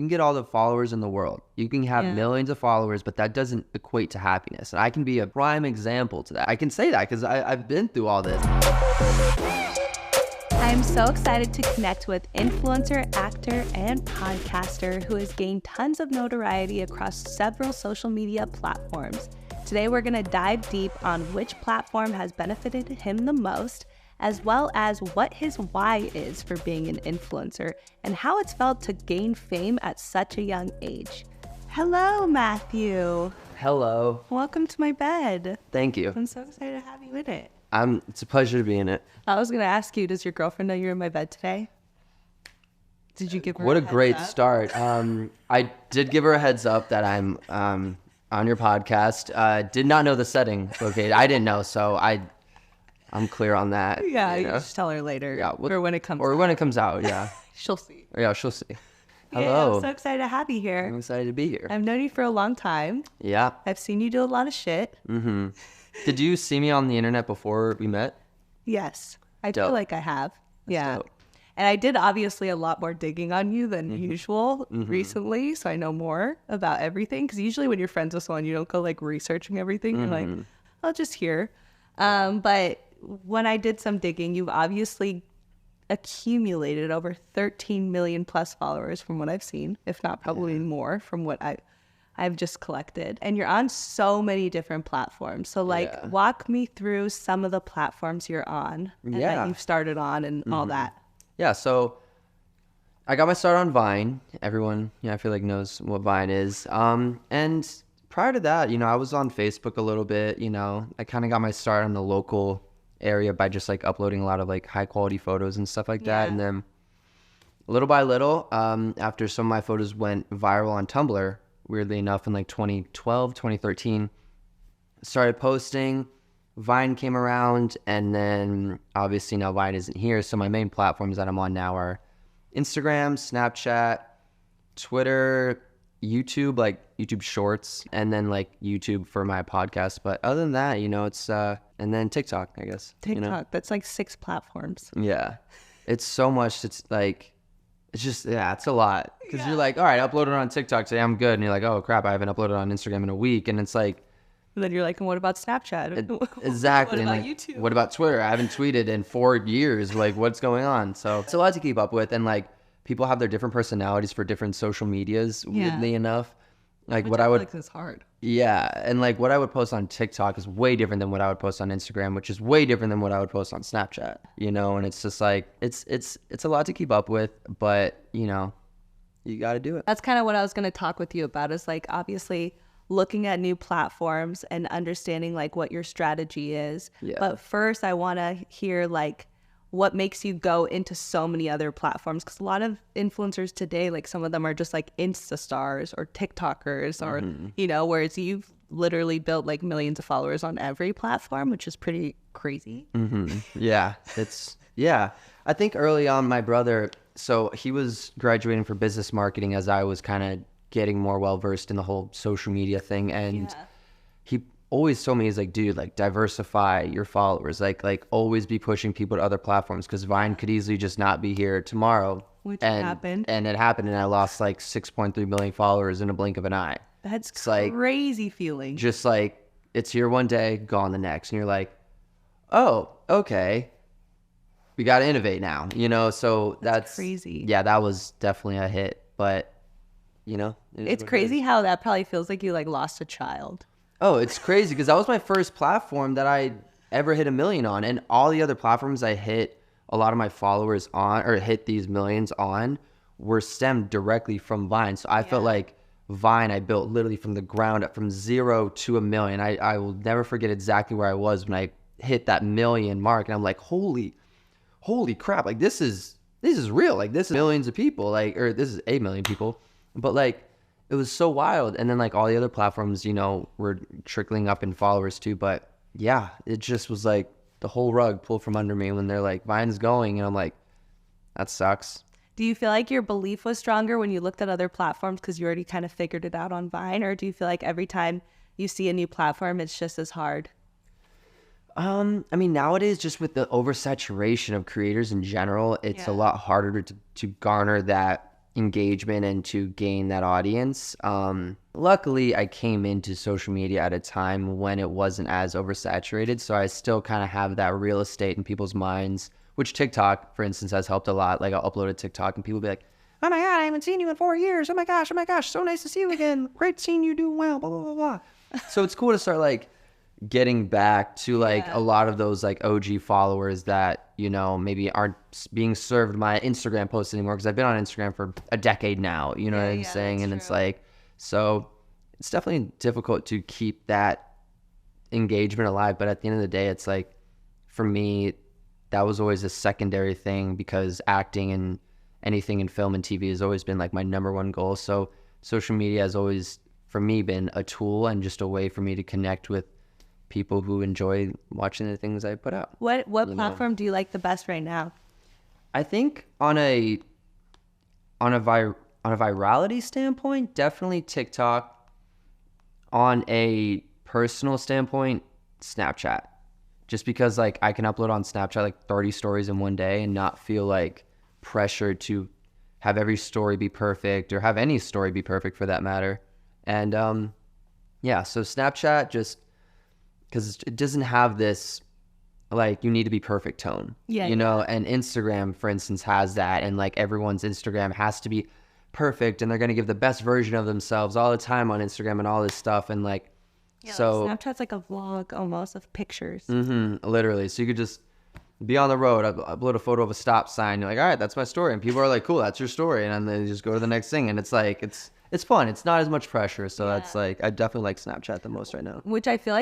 can get all the followers in the world. You can have millions of followers, but that doesn't equate to happiness. And I can be a prime example to that. I can say that because I've been through all this. I'm so excited to connect with influencer, actor, and podcaster who has gained tons of notoriety across several social media platforms. Today, we're going to dive deep on which platform has benefited him the most, as well as what his why is for being an influencer and how it's felt to gain fame at such a young age. Hello, Matthew. Hello. Welcome to my bed. Thank you. I'm so excited to have you in it. It's a pleasure to be in it. I was going to ask you, does your girlfriend know you're in my bed today? Did you give her What a heads great up? start. I did give her a heads up that I'm on your podcast. Did not know the setting. Okay, I didn't know, so I'm clear on that. Yeah, you you know? just tell her later. Yeah, or when it comes or out. when it comes out. Yeah, She'll see. yeah, she'll see. Yeah, Hello. I'm so excited to have you here. I'm excited to be here. I've known you for a long time. Yeah. I've seen you do a lot of shit. Mm-hmm. Did you see me on the internet before we met? Yes, I Dope. feel like I have. Yeah. dope. And I did obviously a lot more digging on you than usual recently, so I know more about everything. Because usually when you're friends with someone, you don't go like researching everything. You're like, I'll just hear. But when I did some digging, you've obviously accumulated over 13 million plus followers from what I've seen, if not probably more from what I've just collected. And you're on so many different platforms. So walk me through some of the platforms you're on and that you've started on and all that. Yeah, so I got my start on Vine. Everyone, I feel like knows what Vine is. And prior to that, I was on Facebook a little bit. I kind of got my start on the local area by just like uploading a lot of like high quality photos and stuff like that. And then little by little, after some of my photos went viral on Tumblr, weirdly enough, in like 2012, 2013, started posting. Vine came around, and then obviously now Vine isn't here. So my main platforms that I'm on now are Instagram, Snapchat, Twitter, YouTube, like YouTube Shorts, and then like YouTube for my podcast. But other than that, it's and then TikTok, I guess. TikTok, that's like 6 platforms. Yeah, it's so much. It's like, it's just, it's a lot. Because you're like, all right, upload it on TikTok today, I'm good. And you're like, oh crap, I haven't uploaded on Instagram in a week. And it's like, And then you're like, and what about Snapchat? exactly. What about and like, YouTube? What about Twitter? I haven't tweeted in 4 years. Like, what's going on? So it's a lot to keep up with. And like, people have their different personalities for different social medias, weirdly enough. Like Which what I I feel would, like is hard. yeah. And like what I would post on TikTok is way different than what I would post on Instagram, which is way different than what I would post on Snapchat, and it's just like, it's a lot to keep up with, but you got to do it. That's kind of what I was going to talk with you about, is like obviously looking at new platforms and understanding like what your strategy is. Yeah. But first I want to hear like what makes you go into so many other platforms, because a lot of influencers today, like some of them are just like Insta stars or TikTokers or whereas you've literally built like millions of followers on every platform, which is pretty crazy. Yeah, I think early on my brother, so he was graduating for business marketing as I was kind of getting more well versed in the whole social media thing, and he always told me, he's like, dude, like diversify your followers, like always be pushing people to other platforms, because Vine could easily just not be here tomorrow. Which happened, and I lost like 6.3 million followers in a blink of an eye. That's it's like crazy feeling. Just like, it's here one day, gone the next, and you're like, oh, okay, we got to innovate now, so that's crazy. Yeah, that was definitely a hit, but it's crazy how that probably feels like you like lost a child. Oh, it's crazy because that was my first platform that I ever hit 1 million on, and all the other platforms I hit a lot of my followers on, or hit these millions on, were stemmed directly from Vine. So I felt like Vine, I built literally from the ground up, from 0 to 1 million. I will never forget exactly where I was when I hit that 1 million mark, and I'm like, holy crap, like this is real, like this is millions of people, like, or this is 8 million people, but like it was so wild. And then like all the other platforms, were trickling up in followers too. But yeah, it just was like the whole rug pulled from under me when they're like, Vine's going, and I'm like, that sucks. Do you feel like your belief was stronger when you looked at other platforms because you already kind of figured it out on Vine, or do you feel like every time you see a new platform, it's just as hard? I mean, nowadays, just with the oversaturation of creators in general, it's a lot harder to garner that engagement and to gain that audience. Luckily, I came into social media at a time when it wasn't as oversaturated, so I still kind of have that real estate in people's minds, which TikTok, for instance, has helped a lot. Like, I'll upload a TikTok and people be like, oh my God, I haven't seen you in 4 years. Oh my gosh, so nice to see you again. Great seeing you doing well, blah, blah, blah, blah. So it's cool to start, like, getting back to, like, a lot of those, like, OG followers that, you know, maybe aren't being served my Instagram posts anymore, because I've been on Instagram for a decade now, you know what I'm saying? And it's like, so it's definitely difficult to keep that engagement alive. But at the end of the day, it's like, for me, that was always a secondary thing, because acting and anything in film and TV has always been like my number one goal. So social media has always, for me, been a tool and just a way for me to connect with people who enjoy watching the things I put out. What platform do you like the best right now? I think on a virality standpoint, definitely TikTok. On a personal standpoint, Snapchat. Just because, like, I can upload on Snapchat like 30 stories in one day and not feel like pressured to have every story be perfect, or have any story be perfect for that matter. And so Snapchat, just because it doesn't have this, like, you need to be perfect tone, you know. And Instagram, for instance, has that, and like everyone's Instagram has to be perfect, and they're going to give the best version of themselves all the time on Instagram and all this stuff. And like, so like Snapchat's like a vlog almost of pictures. Literally. So you could just be on the road, upload a photo of a stop sign, you're like, all right, that's my story, and people are like, cool, that's your story, and then they just go to the next thing. And it's like, it's fun. It's not as much pressure. So that's like, I definitely like Snapchat the most right now. Which I feel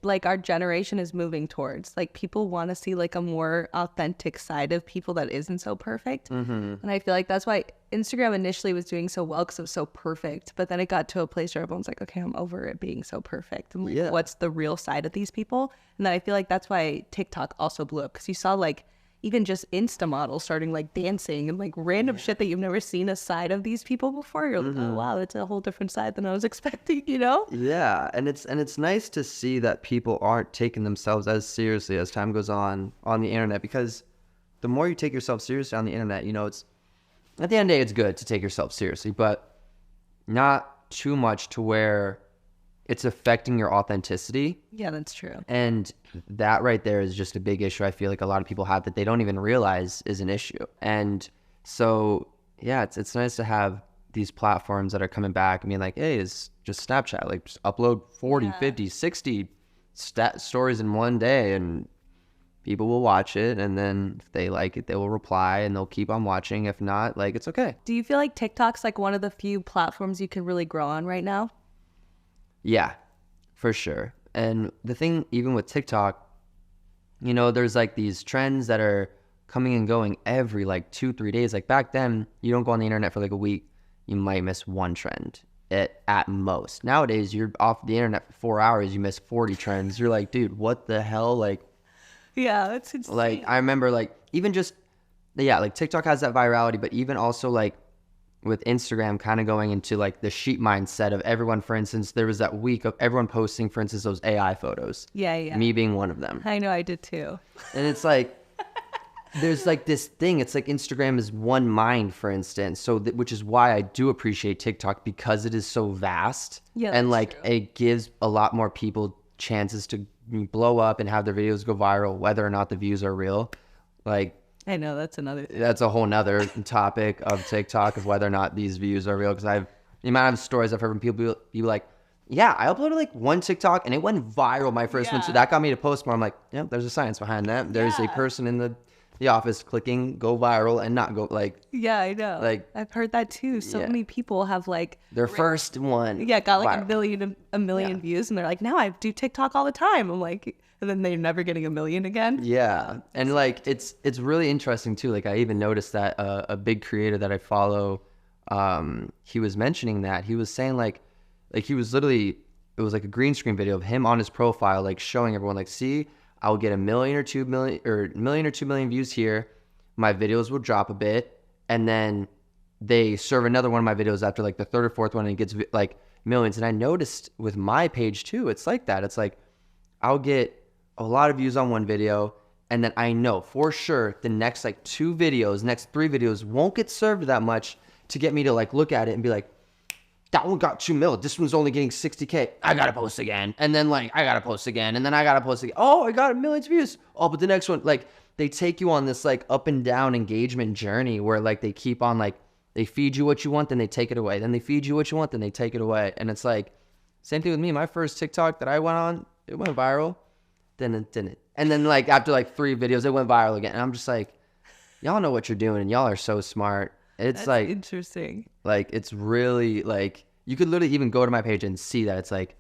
like our generation is moving towards. Like, people want to see like a more authentic side of people that isn't so perfect. And I feel like that's why Instagram initially was doing so well, because it was so perfect. But then it got to a place where everyone's like, okay, I'm over it being so perfect. And like, what's the real side of these people? And then I feel like that's why TikTok also blew up, because you saw like even just Insta models starting like dancing and like random shit that you've never seen a side of these people before. You're like, oh wow, it's a whole different side than I was expecting, you know? Yeah, and it's nice to see that people aren't taking themselves as seriously as time goes on the internet, because the more you take yourself seriously on the internet, you know, it's, at the end of the day, it's good to take yourself seriously, but not too much to where it's affecting your authenticity. Yeah, that's true. And that right there is just a big issue I feel like a lot of people have, that they don't even realize is an issue. And so, yeah, it's nice to have these platforms that are coming back. I mean, like, hey, it's just Snapchat. Like, just upload 40, 50, 60 stories in one day, and people will watch it. And then if they like it, they will reply, and they'll keep on watching. If not, like, it's okay. Do you feel like TikTok's like one of the few platforms you can really grow on right now? Yeah, for sure. And the thing, even with TikTok, you know, there's like these trends that are coming and going every like 2-3 days. Like, back then, you don't go on the internet for like a week, you might miss one trend at most. Nowadays, you're off the internet for 4 hours, you miss 40 trends. You're like, dude, what the hell? Like, yeah, that's insane. Like, I remember, like, even just, like TikTok has that virality, but even also like with Instagram kind of going into like the sheep mindset of everyone. For instance, there was that week of everyone posting, for instance, those AI photos. Yeah. Me being one of them. I know, I did too. And it's like, there's like this thing. It's like Instagram is one mind, for instance. So, which is why I do appreciate TikTok, because it is so vast. Yeah, and like true. It gives a lot more people chances to blow up and have their videos go viral, whether or not the views are real. Like, I know, that's another thing. That's a whole nother topic of TikTok, of whether or not these views are real. Because the amount of stories I've heard from people be like, yeah, I uploaded like one TikTok and it went viral, my first one. So that got me to post more. I'm like, yeah, there's a science behind that. There's a person in the office clicking go viral and not go, like. Yeah, I know. Like, I've heard that too. So many people have like their first one. Yeah, got like a million views, and they're like, now I do TikTok all the time. I'm like, and then they're never getting a million again. Yeah, and like it's really interesting too. Like, I even noticed that a big creator that I follow, he was mentioning that he was saying like he was literally, it was like a green screen video of him on his profile, like showing everyone, like, see, I'll get 1 million or 2 million, or 1 million or 2 million views here. My videos will drop a bit, and then they serve another one of my videos after like the third or fourth one, and it gets like millions. And I noticed with my page too, it's like that. It's like I'll get a lot of views on one video, and then I know for sure the next like 2 videos, next 3 videos won't get served that much, to get me to like look at it and be like, that one got 2 mil. This one's only getting 60K. I gotta post again. And then like, I gotta post again. And then I gotta post again. Oh, I got millions of views. Oh, but the next one, like they take you on this like up and down engagement journey where like they keep on like, they feed you what you want, then they take it away. Then they feed you what you want, then they take it away. And it's like, same thing with me. My first TikTok that I went on, it went viral. Then it didn't. And then like after like 3 videos, it went viral again. And I'm just like, y'all know what you're doing and y'all are so smart. It's That's like interesting. like it's really like you could literally even go to my page and see that it's like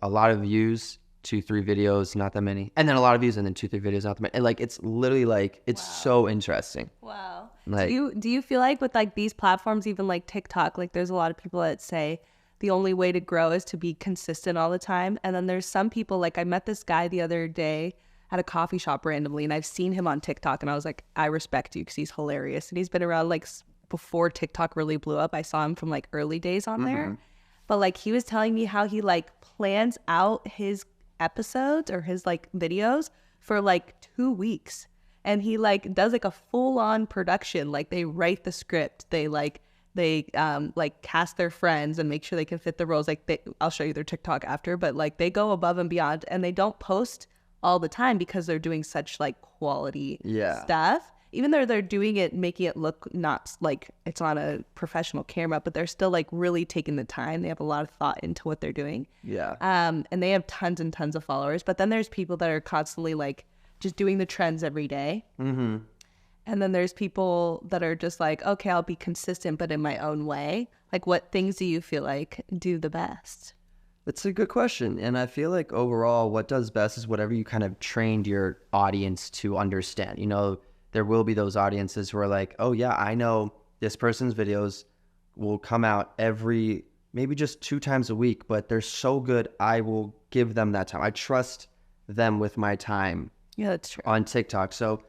a lot of views, 2-3 videos, not that many, and then a lot of views and then 2-3 videos, not that many. And like it's literally like it's so interesting. Wow. Like, Do you feel like with like these platforms, even like TikTok, like there's a lot of people that say the only way to grow is to be consistent all the time, and then there's some people like I met this guy the other day at a coffee shop randomly, and I've seen him on TikTok, and I was like, I respect you because he's hilarious, and he's been around like before TikTok really blew up. I saw him from like early days on there, but like he was telling me how he like plans out his episodes or his like videos for like 2 weeks, and he like does like a full-on production. Like they write the script, they like cast their friends and make sure they can fit the roles. Like I'll show you their TikTok after, but like they go above and beyond, and they don't post all the time because they're doing such like quality stuff. Even though they're doing it, making it look not like it's on a professional camera, but they're still like really taking the time. They have a lot of thought into what they're doing. Yeah. And they have tons and tons of followers. But then there's people that are constantly like just doing the trends every day. Mm-hmm. And then there's people that are just like, okay, I'll be consistent, but in my own way. Like, what things do you feel like do the best? It's a good question. And I feel like overall, what does best is whatever you kind of trained your audience to understand. You know, there will be those audiences who are like, oh, yeah, I know this person's videos will come out maybe just 2 times a week, but they're so good, I will give them that time. I trust them with my time. Yeah, that's true. On TikTok. So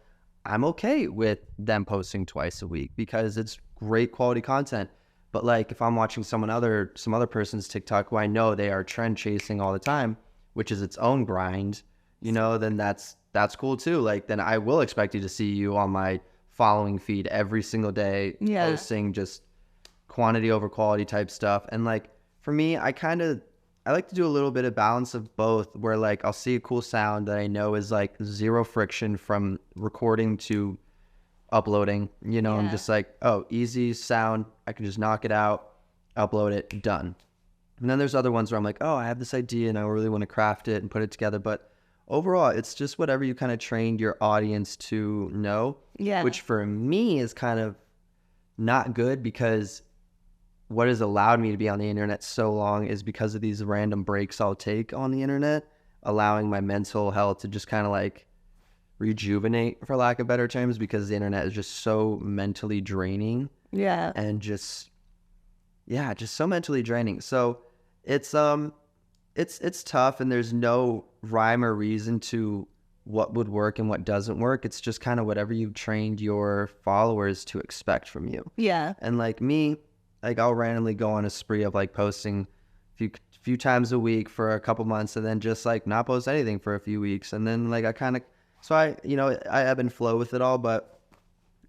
I'm okay with them posting twice a week because it's great quality content. But like if I'm watching some other person's TikTok who I know they are trend chasing all the time, which is its own grind, you know, then that's cool too. Like then I will expect you to see you on my following feed every single day, posting just quantity over quality type stuff. And like for me, I like to do a little bit of balance of both, where like I'll see a cool sound that I know is like 0 friction from recording to uploading, you know. I'm just like, oh, easy sound, I can just knock it out, upload it, done. And then there's other ones where I'm like, oh, I have this idea and I really want to craft it and put it together. But overall, it's just whatever you kind of trained your audience to know, which for me is kind of not good, because what has allowed me to be on the internet so long is because of these random breaks I'll take on the internet, allowing my mental health to just kind of like rejuvenate, for lack of better terms, because the internet is just so mentally draining. Yeah. And just so mentally draining. So it's tough, and there's no rhyme or reason to what would work and what doesn't work. It's just kind of whatever you've trained your followers to expect from you. Yeah. And like me, like I'll randomly go on a spree of like posting a few times a week for a couple months, and then just like not post anything for a few weeks, and then like I ebb and flow with it all. But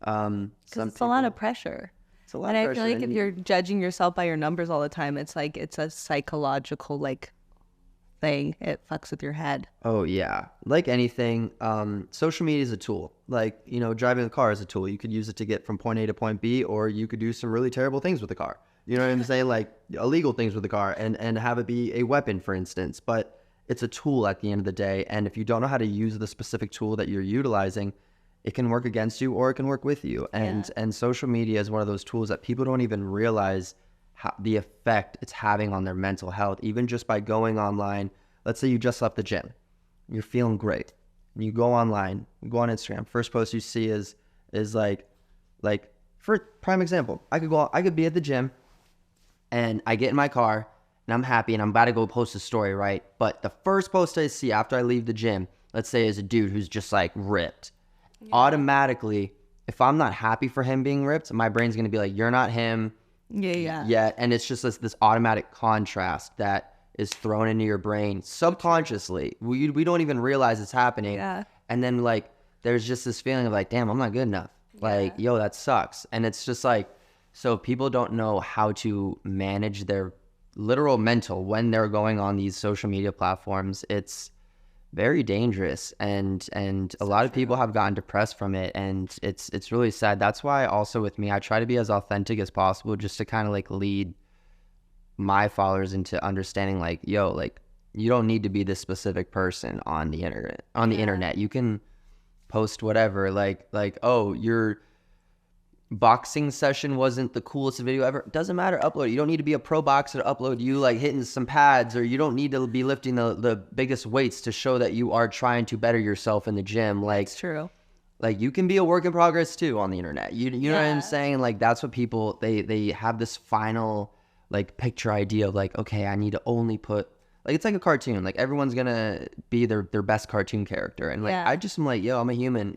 it's a lot of pressure. It's a lot of pressure. And I feel like if you're judging yourself by your numbers all the time, it's like it's a psychological like thing. It fucks with your head. Oh yeah, like anything, social media is a tool. Like, you know, driving a car is a tool. You could use it to get from point A to point B, or you could do some really terrible things with the car. You know what I'm saying? Like illegal things with the car, and have it be a weapon, for instance. But it's a tool at the end of the day, and if you don't know how to use the specific tool that you're utilizing, it can work against you or it can work with you. And social media is one of those tools that people don't even realize the effect it's having on their mental health, even just by going online. Let's say you just left the gym, you're feeling great, and you go online, you go on Instagram, first post you see is like for prime example, I could be at the gym and I get in my car and I'm happy and I'm about to go post a story, right? But the first post I see after I leave the gym, let's say, is a dude who's just like ripped. Automatically, if I'm not happy for him being ripped, my brain's gonna be like, you're not him. Yeah. And it's just this automatic contrast that is thrown into your brain subconsciously. We don't even realize it's happening. Yeah. And then like there's just this feeling of like, damn, I'm not good enough. Like, yo, that sucks. And it's just like So people don't know how to manage their literal mental when they're going on these social media platforms. It's very dangerous, and a lot of people have gotten depressed from it, and it's really sad. That's why also with me, I try to be as authentic as possible, just to kind of like lead my followers into understanding like, yo, like you don't need to be this specific person on the internet. On the internet, you can post whatever. Like oh, your boxing session wasn't the coolest video ever. Doesn't matter, upload it. You don't need to be a pro boxer to upload you like hitting some pads, or you don't need to be lifting the biggest weights to show that you are trying to better yourself in the gym. Like, It's true. like you can be a work in progress too on the internet. You know what I'm saying? Like that's what people, they have this final like picture idea of like, okay, I need to only put, like it's like a cartoon. Like everyone's gonna be their best cartoon character, and like I just am like, yo, I'm a human.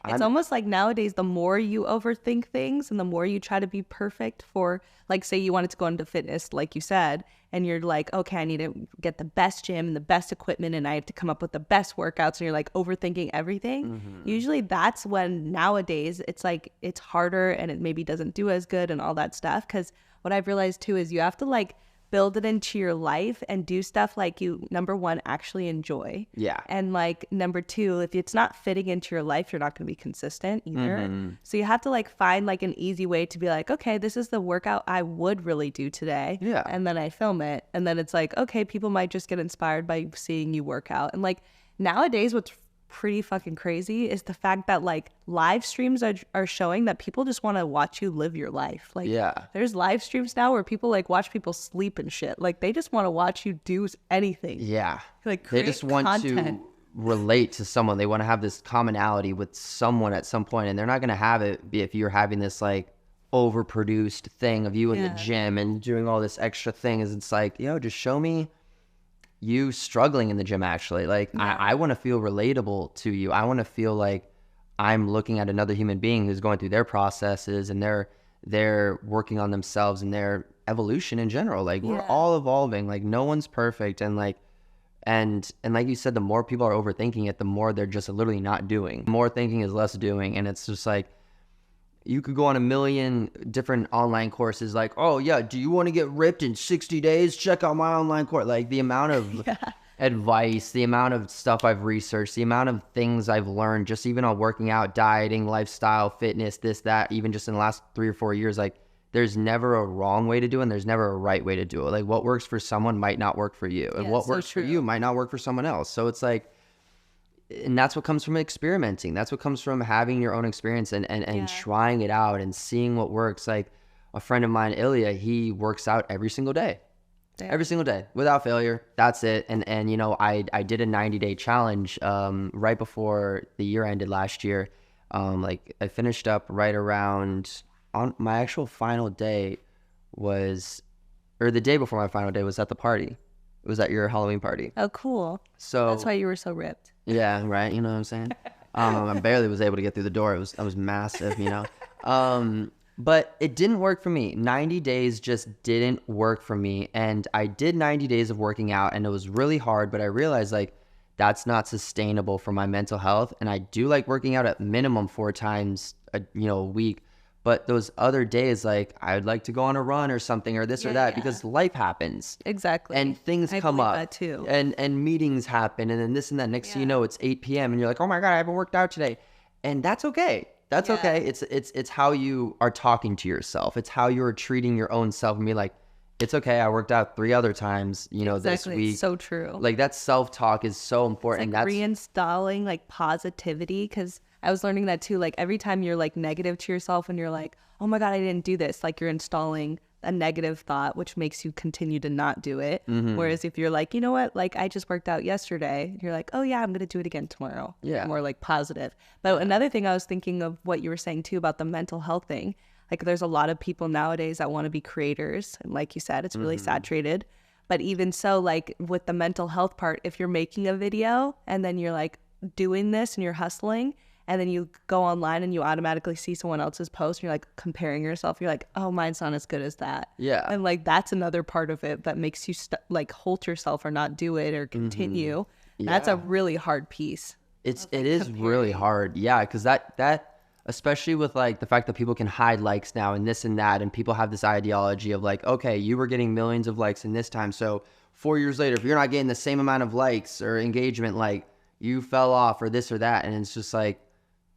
It's almost like nowadays, the more you overthink things and the more you try to be perfect for, like, say you wanted to go into fitness, like you said, and you're like, okay, I need to get the best gym and the best equipment, and I have to come up with the best workouts, and you're like overthinking everything. Usually that's when nowadays it's like it's harder and it maybe doesn't do as good and all that stuff. Because what I've realized too is you have to like build it into your life and do stuff like you, number one, actually enjoy. Yeah. And like number two, if it's not fitting into your life, you're not going to be consistent either. So you have to like find like an easy way to be like, okay, this is the workout I would really do today. Yeah. And then I film it. And then it's like, okay, people might just get inspired by seeing you work out. And like nowadays, what's pretty fucking crazy is the fact that like live streams are showing that people just want to watch you live your life. Like there's live streams now where people like watch people sleep and shit. Like they just want to watch you do anything. Yeah. Like they just want content. to relate to someone. They want to have this commonality with someone at some point, and they're not going to have it if you're having this like overproduced thing of you in the gym and doing all this extra things. It's like, yo, just show me you struggling in the gym. Actually, like I want to feel relatable to you. I want to feel like I'm looking at another human being who's going through their processes, and they're working on themselves and their evolution in general. Like we're all evolving. Like no one's perfect, and like and like you said, the more people are overthinking it, the more they're just literally not doing. More thinking is less doing, and it's just like you could go on a million different online courses like, oh yeah, do you want to get ripped in 60 days? Check out my online course. Like the amount of advice, the amount of stuff I've researched, the amount of things I've learned, just even on working out, dieting, lifestyle, fitness, this, that, even just in the last 3 or 4 years, like there's never a wrong way to do it, and there's never a right way to do it. Like what works for someone might not work for you, and what works for you might not work for someone else. So it's like, and that's what comes from experimenting. That's what comes from having your own experience and trying it out and seeing what works. Like a friend of mine, Ilya, he works out every single day. Every single day without failure. That's it. And you know, I did a 90-day challenge right before the year ended last year. Like I finished up right around on my actual final day was, or the day before my final day was at the party. It was at your Halloween party. Oh, cool. So that's why you were so ripped. Yeah, right. You know what I'm saying? I barely was able to get through the door. I was massive, you know? But it didn't work for me. 90 days just didn't work for me. And I did 90 days of working out, and it was really hard, but I realized like that's not sustainable for my mental health. And I do like working out at minimum 4 times a week. But those other days, like I'd like to go on a run or something or this or that because life happens. Exactly. And things come up. That too. And meetings happen, and then this and that. Next thing you know, it's 8 p.m. and you're like, oh my God, I haven't worked out today. And that's okay. That's okay. It's how you are talking to yourself. It's how you're treating your own self and be like, it's okay. I worked out 3 other times, this week. It's so true. Like that self-talk is so important. It's like reinstalling like positivity, because I was learning that too. Like every time you're like negative to yourself and you're like, oh my God, I didn't do this. Like you're installing a negative thought, which makes you continue to not do it. Whereas if you're like, you know what, like I just worked out yesterday, you're like, oh yeah, I'm going to do it again tomorrow. Yeah. More like positive. But another thing I was thinking of what you were saying too about the mental health thing. Like there's a lot of people nowadays that want to be creators. And like you said, it's really saturated. But even so, like with the mental health part, if you're making a video and then you're like doing this and you're hustling, and then you go online and you automatically see someone else's post and you're like comparing yourself. You're like, oh, mine's not as good as that. Yeah. And like, that's another part of it that makes you like hold yourself or not do it or continue. That's a really hard piece. It is really hard. Yeah. Cause that especially with like the fact that people can hide likes now and this and that, and people have this ideology of like, okay, you were getting millions of likes in this time, so 4 years later, if you're not getting the same amount of likes or engagement, like you fell off or this or that. And it's just like,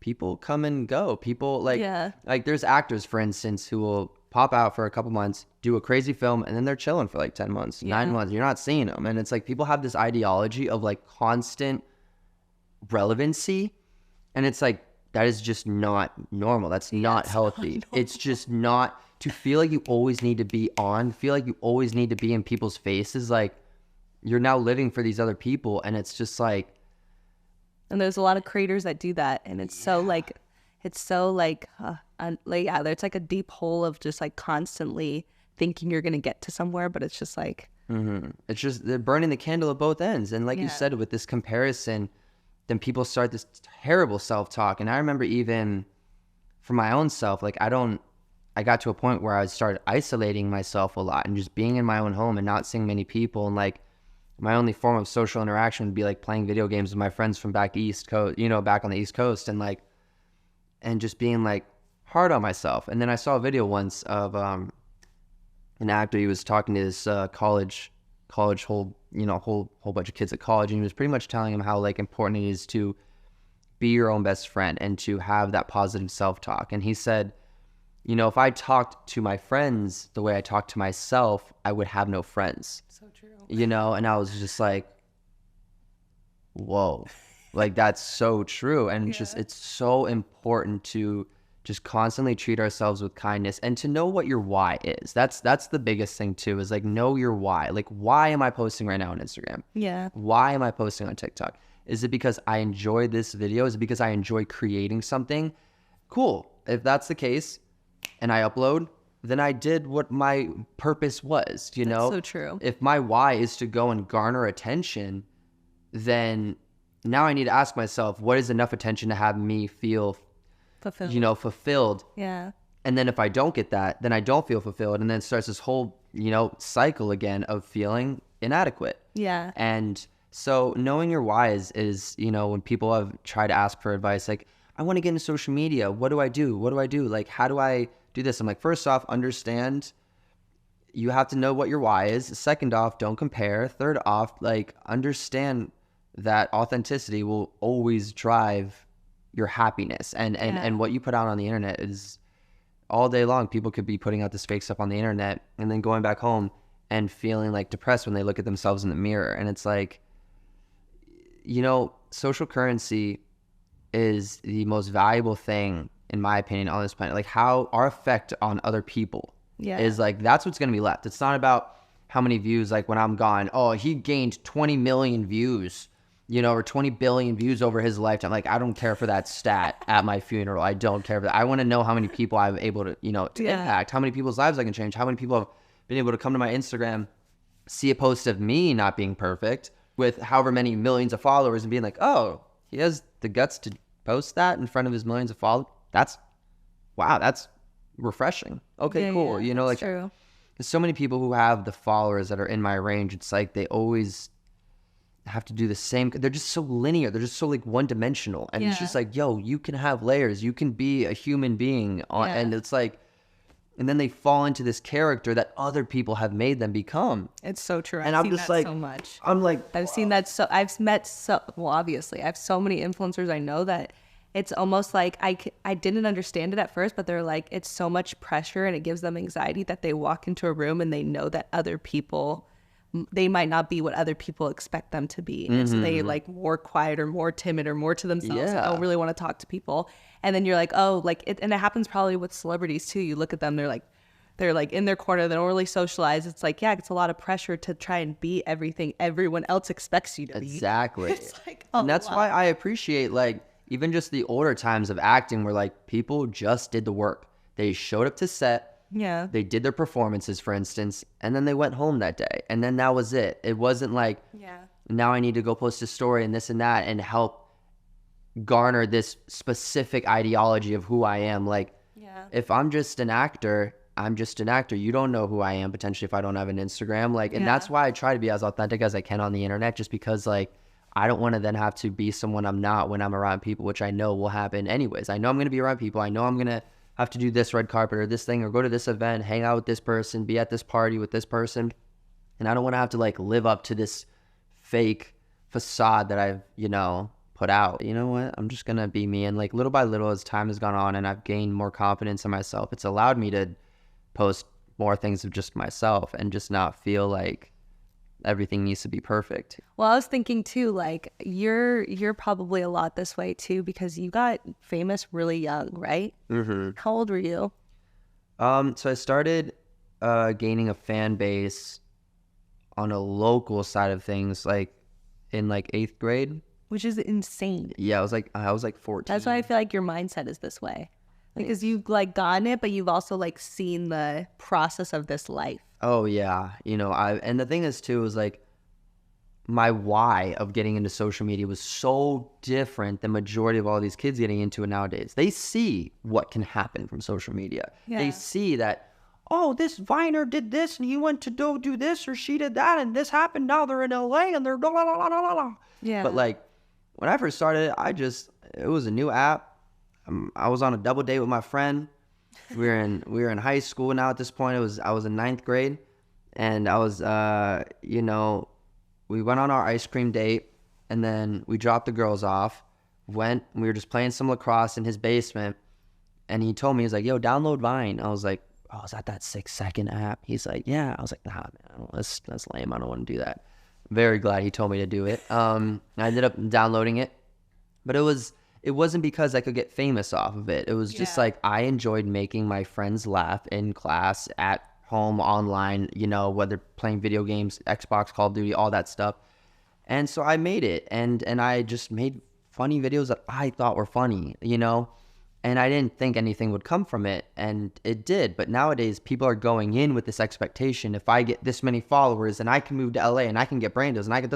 people come and go. People like there's actors, for instance, who will pop out for a couple months, do a crazy film, and then they're chilling for like 10 months, 9 months. You're not seeing them. And it's like, people have this ideology of like constant relevancy. And it's like, that is just not normal. That's not healthy. It's just not, to feel like you always need to be on, feel like you always need to be in people's faces. Like, you're now living for these other people. And it's just like, and there's a lot of creators that do that, and it's so like, there's like a deep hole of just like constantly thinking you're gonna get to somewhere, but it's just like, it's just, they're burning the candle at both ends. And like you said, with this comparison, then people start this terrible self-talk. And I remember even for my own self, like I got to a point where I started isolating myself a lot and just being in my own home and not seeing many people, and like my only form of social interaction would be like playing video games with my friends from back East Coast, back on the East Coast, and like, and just being like hard on myself. And then I saw a video once of an actor. He was talking to this college whole bunch of kids at college, and he was pretty much telling them how like important it is to be your own best friend and to have that positive self-talk. And he said, if I talked to my friends the way I talk to myself, I would have no friends. so true. And I was just like, whoa, like that's so true. And it's so important to just constantly treat ourselves with kindness and to know what your why is. That's the biggest thing too, is like, know your why. Like, why am I posting right now on Instagram? Yeah. Why am I posting on TikTok? Is it because I enjoy this video? Is it because I enjoy creating something? Cool. If that's the case and I upload, then I did what my purpose was, That's so true. If my why is to go and garner attention, then now I need to ask myself, what is enough attention to have me feel fulfilled? Yeah. And then if I don't get that, then I don't feel fulfilled. And then it starts this whole, cycle again of feeling inadequate. Yeah. And so knowing your why is, when people have tried to ask for advice, like, I want to get into social media. What do I do? What do I do? Like, how do I do this? I'm like, first off, understand you have to know what your why is. Second off, don't compare. Third off, like, understand that authenticity will always drive your happiness. And what you put out on the internet is all day long. People could be putting out this fake stuff on the internet and then going back home and feeling like depressed when they look at themselves in the mirror. And it's like, social currency is the most valuable thing, in my opinion, on this planet. Like, how our effect on other people is like, that's what's going to be left. It's not about how many views, like when I'm gone, oh, he gained 20 million views, or 20 billion views over his lifetime. Like, I don't care for that stat at my funeral. I don't care for that. I want to know how many people I'm able to, to impact, how many people's lives I can change, how many people have been able to come to my Instagram, see a post of me not being perfect with however many millions of followers and being like, oh, he has the guts to post that in front of his millions of followers. That's refreshing. Okay, cool. That's true. There's so many people who have the followers that are in my range. It's like they always have to do the same. They're just so linear. They're just so like one dimensional. And it's just like, yo, you can have layers. You can be a human being. And it's like, and then they fall into this character that other people have made them become. It's so true. And I'm just like, so much. I'm like, I've seen that. So obviously I have so many influencers I know that it's almost like I didn't understand it at first, but they're like, it's so much pressure and it gives them anxiety that they walk into a room and they know that other people, they might not be what other people expect them to be. And so they like more quiet or more timid or more to themselves. Yeah. Don't really want to talk to people. And then you're like, oh, like it, and it happens probably with celebrities too. You look at them, they're like in their corner. They don't really socialize. It's like, yeah, it's a lot of pressure to try and be everything everyone else expects you to be. Exactly. It's like, and that's why I appreciate like even just the older times of acting where like people just did the work. They showed up to set. Yeah. They did their performances, for instance, and then they went home that day. And then that was it. It wasn't like, now I need to go post a story and this and that and help garner this specific ideology of who I am. Like, if I'm just an actor, I'm just an actor. You don't know who I am potentially if I don't have an Instagram. Like, and that's why I try to be as authentic as I can on the internet, just because like I don't want to then have to be someone I'm not when I'm around people, which I know will happen anyways. I know I'm going to be around people. I know I'm going to have to do this red carpet or this thing or go to this event, hang out with this person, be at this party with this person. And I don't want to have to like live up to this fake facade that I've, put out. You know what? I'm just going to be me. And like little by little, as time has gone on and I've gained more confidence in myself, it's allowed me to post more things of just myself and just not feel like everything needs to be perfect. Well, I was thinking too, like you're probably a lot this way too, because you got famous really young, right? Mm-hmm. How old were you? So I started gaining a fan base on a local side of things, like in like 8th grade. Which is insane. Yeah, I was like 14. That's why I feel like your mindset is this way. Because you've like gotten it, but you've also like seen the process of this life. Oh yeah. And the thing is too, is like my why of getting into social media was so different than majority of all these kids getting into it nowadays. They see what can happen from social media. Yeah. They see that, oh, this Viner did this and he went to do this or she did that and this happened. Now they're in LA and they're blah, blah, blah, blah, blah. Yeah. But like when I first started, it was a new app. I was on a double date with my friend. We were in high school now at this point. I was in 9th grade, and I was we went on our ice cream date, and then we dropped the girls off. We were just playing some lacrosse in his basement, and he told me, he's like, "Yo, download Vine." I was like, "Oh, is that 6-second app?" He's like, "Yeah." I was like, "Nah, man, that's lame. I don't want to do that." Very glad he told me to do it. I ended up downloading it, but it wasn't because I could get famous off of it. It was just like I enjoyed making my friends laugh in class, at home, online, whether playing video games, Xbox, Call of Duty, all that stuff. And so I made it, and I just made funny videos that I thought were funny, and I didn't think anything would come from it, and it did. But nowadays, people are going in with this expectation. If I get this many followers, and I can move to LA, and I can get brand deals, and I can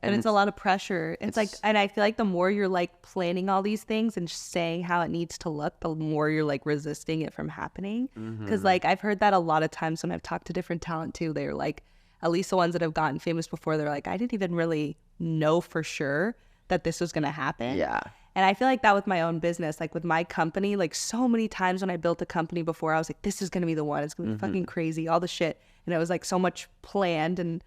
and it's a lot of pressure. It's like, and I feel like the more you're like planning all these things and saying how it needs to look, the more you're like resisting it from happening. Because like I've heard that a lot of times when I've talked to different talent too. They're like, at least the ones that have gotten famous before, they're like, I didn't even really know for sure that this was going to happen. Yeah. And I feel like that with my own business, like with my company, like so many times when I built a company before, I was like, this is going to be the one. It's going to be fucking crazy, all the shit. And it was like so much planned and